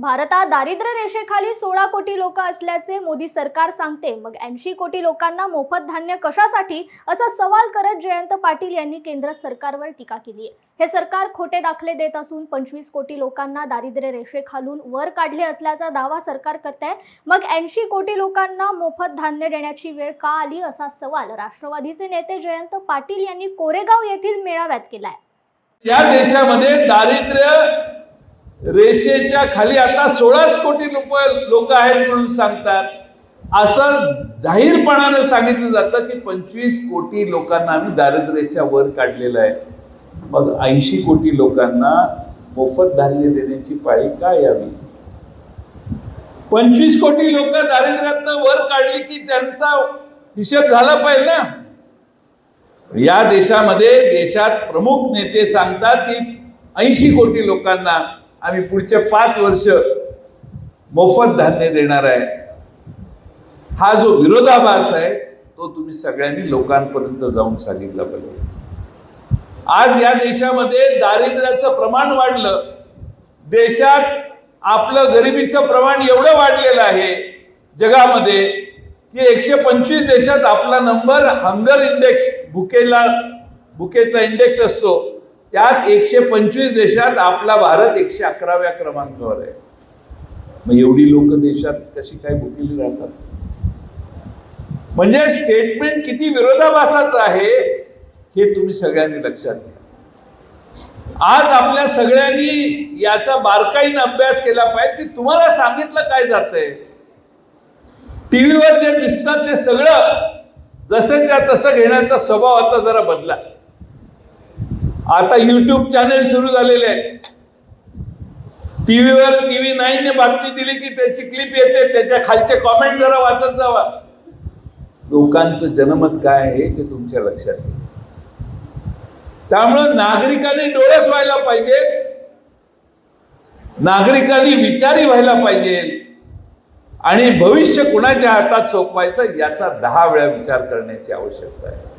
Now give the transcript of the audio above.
भारतात दारिद्र्य रेषेखाली 16 कोटी लोक असल्याचे मोदी सरकार सांगते, मग 80 कोटी लोकांना मोफत धान्य कशासाठी, असा सवाल करत जयंत पाटील यांनी केंद्र सरकारवर टीका केली आहे। हे सरकार खोटे दाखले देत असून 25 कोटी लोकांना दारिद्र्य रेषेखालून वर काढले असल्याचा दावा सरकार करते। मग 80 कोटी लोकांना मोफत धान्य देण्याची वेळ का आली, असा सवाल राष्ट्रवादीचे नेते जयंत पाटील यांनी कोरेगाव येथील मेळाव्यात केलाय। या देशामध्ये दारिद्र्य रेषेच्या खाली आता 16 कोटी लोक आहेत म्हणून सांगतात। असं जाहीरपणाने सांगितलं जातं की 25 कोटी लोकांना आम्ही दारिद्र्य रेषेच्या वर काढलेलं आहे। मग 80 कोटी लोकांना मोफत धान्य देण्याची पाळी का यावी? 25 कोटी लोक दारिद्र्यातनं वर काढली की त्यांचा हिशोब झाला पाहिजे ना। या देशामध्ये देशात प्रमुख नेते सांगतात की 80 कोटी लोकांना आम्ही पुढचे 5 वर्ष मोफत धान्य देणार आहे। हा जो विरोधाभास आहे तो तुम्ही सगळ्यांनी लोकांपर्यंत जाऊन सांगितला पाहिजे। आज या देशामध्ये दारिद्र्याचं प्रमाण वाढलं, देशात आपलं गरिबीचं प्रमाण एवढं वाढलेलं आहे जगामध्ये की 125 देशात आपला नंबर हंगर इंडेक्स, भुकेचा इंडेक्स असतो, त्यात 125 देशात आपला भारत 111व्या क्रमांकावर आहे। मग एवढी लोक देशात कशी काय भुकेली राहतात? म्हणजे स्टेटमेंट किती विरोधाभासाचं आहे हे तुम्ही सगळ्यांनी लक्षात घ्या। आज आपल्या सगळ्यांनी याचा बारकाईने अभ्यास केला पाहिजे की तुम्हाला सांगितलं काय जातंय। टीव्हीवर जे दिसतात ते सगळं जसंच्या तसं घेण्याचा स्वभाव आता जरा बदला। आता YouTube चॅनेल सुरू झालेले आहेत। टीव्हीवर TV9 ने बातमी दिली की त्याची क्लिप येते, त्याच्या खालचे कॉमेंट जरा वाचत जावा। लोकांचं जनमत काय आहे ते तुमच्या लक्षात येईल। त्यामुळे नागरिकांनी डोळस व्हायला पाहिजे, नागरिकांनी विचारी व्हायला पाहिजे आणि भविष्य कुणाच्या हातात सोपवायचं याचा 10 वेळा विचार करण्याची आवश्यकता आहे।